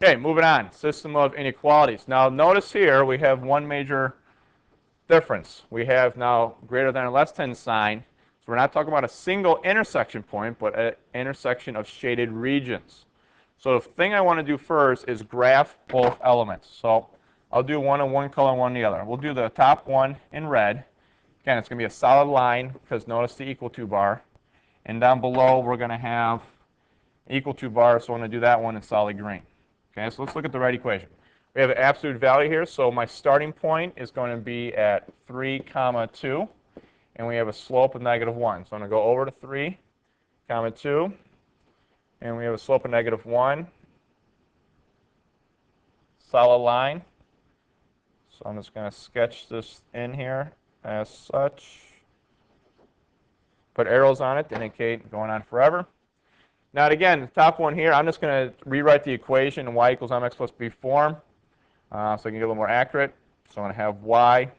Okay, moving on. System of inequalities. Now notice here we have one major difference. We have now greater than or less than sign. So we're not talking about a single intersection point, but an intersection of shaded regions. So the thing I want to do first is graph both elements. So I'll do one in one color and one in the other. We'll do the top one in red. Again, it's going to be a solid line because notice the equal to bar. And down below we're going to have equal to bar, so I'm going to do that one in solid green. Okay, so let's look at the right equation. We have an absolute value here, so my starting point is going to be at 3, 2, and we have a slope of -1. So I'm going to go over to 3, 2, and we have a slope of -1, solid line. So I'm just going to sketch this in here as such. Put arrows on it to indicate going on forever. Now again, the top one here, I'm just going to rewrite the equation in y equals mx plus b form so I can get a little more accurate. So I'm going to have y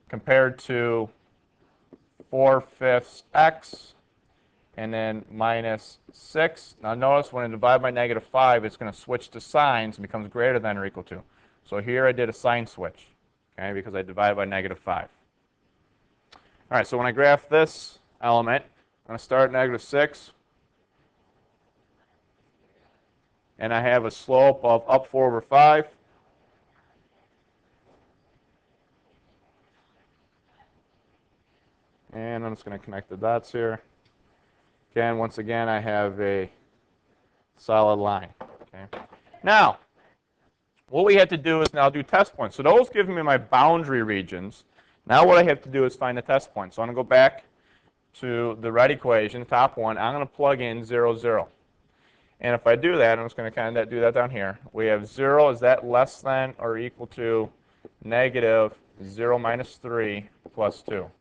compared to 4/5 x and then minus 6. Now notice when I divide by -5, it's going to switch to signs and becomes greater than or equal to. So here I did a sign switch, okay, because I divided by -5. All right, so when I graph this element, I'm going to start at -6, and I have a slope of up 4/5. And I'm just going to connect the dots here. Again, once again, I have a solid line. Okay. Now, what we have to do is now do test points. So those give me my boundary regions. Now what I have to do is find the test point. So I'm going to go back to the right equation, top one. I'm going to plug in 0, 0. And if I do that, I'm just going to kind of do that down here. We have 0, is that less than or equal to -0 minus 3 plus 2?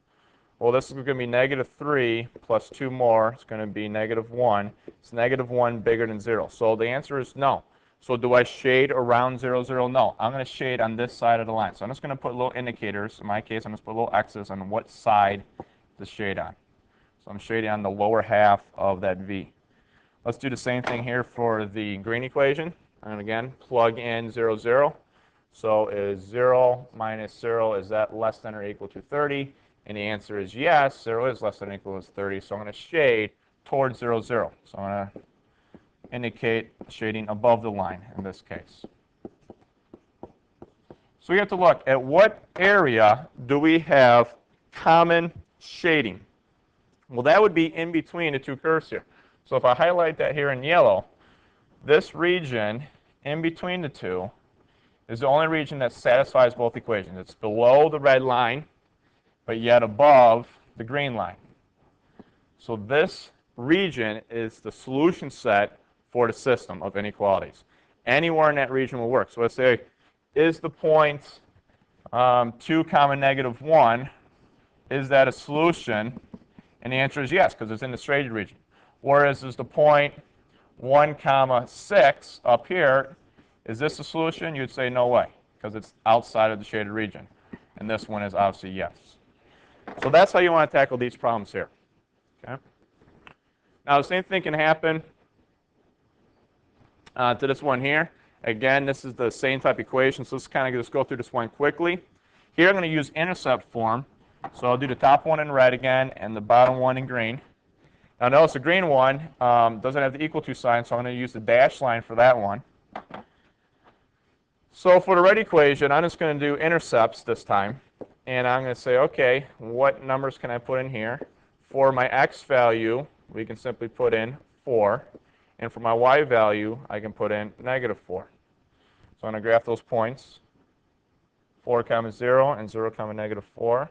Well, this is going to be -3 plus 2 more. It's going to be -1. It's -1 bigger than 0. So the answer is no. So do I shade around 0, 0? No. I'm going to shade on this side of the line. So I'm just going to put little indicators. In my case, I'm just put little X's on what side to shade on. So I'm shading on the lower half of that V. Let's do the same thing here for the green equation. And again, plug in 0, 0. So is 0 minus 0, is that less than or equal to 30? And the answer is yes, 0 is less than or equal to 30. So I'm going to shade towards 0, 0. So I'm going to indicate shading above the line in this case. So we have to look at what area do we have common shading. Well, that would be in between the two curves here. So if I highlight that here in yellow, this region in between the two is the only region that satisfies both equations. It's below the red line, but yet above the green line. So this region is the solution set for the system of inequalities. Anywhere in that region will work. So let's say, is the point 2, -1, is that a solution? And the answer is yes, because it's in the shaded region. Whereas is the point 1, 6 up here, is this a solution? You'd say no way, because it's outside of the shaded region. And this one is obviously yes. So that's how you want to tackle these problems here. Okay. Now the same thing can happen to this one here. Again, this is the same type of equation, so let's kind of just go through this one quickly. Here I'm going to use intercept form. So I'll do the top one in red again and the bottom one in green. Now notice the green one doesn't have the equal to sign, so I'm going to use the dash line for that one. So for the red equation, I'm just going to do intercepts this time. And I'm going to say, okay, what numbers can I put in here? For my x value, we can simply put in 4. And for my y value, I can put in -4. So I'm going to graph those points. 4, 0, and 0, -4.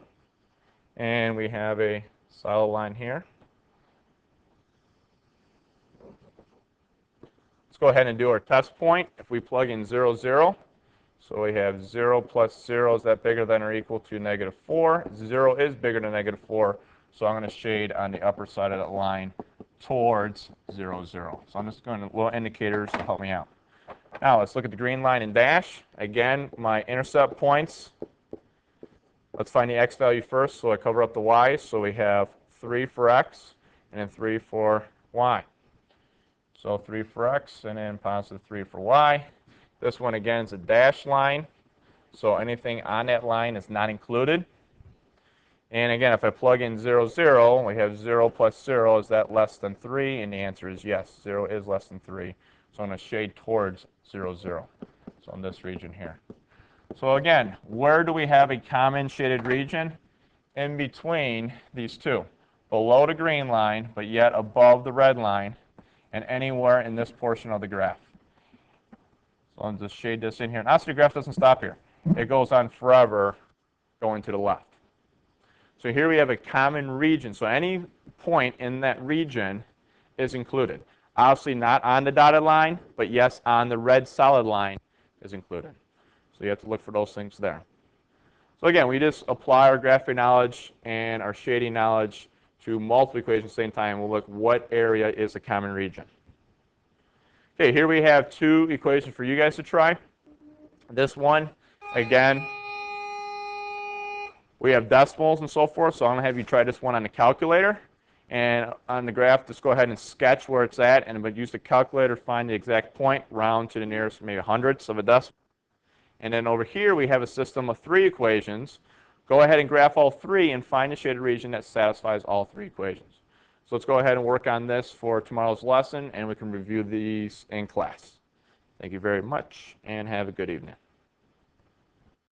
And we have a solid line here. Let's go ahead and do our test point. If we plug in 0, 0, so we have 0 plus 0, is that bigger than or equal to -4? 0 is bigger than -4, so I'm going to shade on the upper side of that line towards 0, 0. So I'm just going to little indicators to help me out. Now let's look at the green line and dash. Again, my intercept points. Let's find the x value first, so I cover up the y. So we have 3 for x and then 3 for y. So 3 for x, and then positive 3 for y. This one, again, is a dashed line. So anything on that line is not included. And again, if I plug in 0, 0, we have 0 plus 0. Is that less than 3? And the answer is yes. 0 is less than 3. So I'm going to shade towards 0, 0. So in this region here. So again, where do we have a common shaded region? In between these two. Below the green line, but yet above the red line, and anywhere in this portion of the graph. So I'll just shade this in here. And also the graph doesn't stop here. It goes on forever going to the left. So here we have a common region. So any point in that region is included. Obviously not on the dotted line, but yes, on the red solid line is included. So you have to look for those things there. So again, we just apply our graphic knowledge and our shading knowledge to multiple equations at the same time. We'll look what area is a common region. Okay, here we have 2 equations for you guys to try. This one, again, we have decimals and so forth, so I'm going to have you try this one on the calculator. And on the graph, just go ahead and sketch where it's at, and use the calculator to find the exact point, round to the nearest maybe hundredths of a decimal. And then over here, we have a system of 3 equations. Go ahead and graph all 3 and find the shaded region that satisfies all 3 equations. So let's go ahead and work on this for tomorrow's lesson, and we can review these in class. Thank you very much, and have a good evening.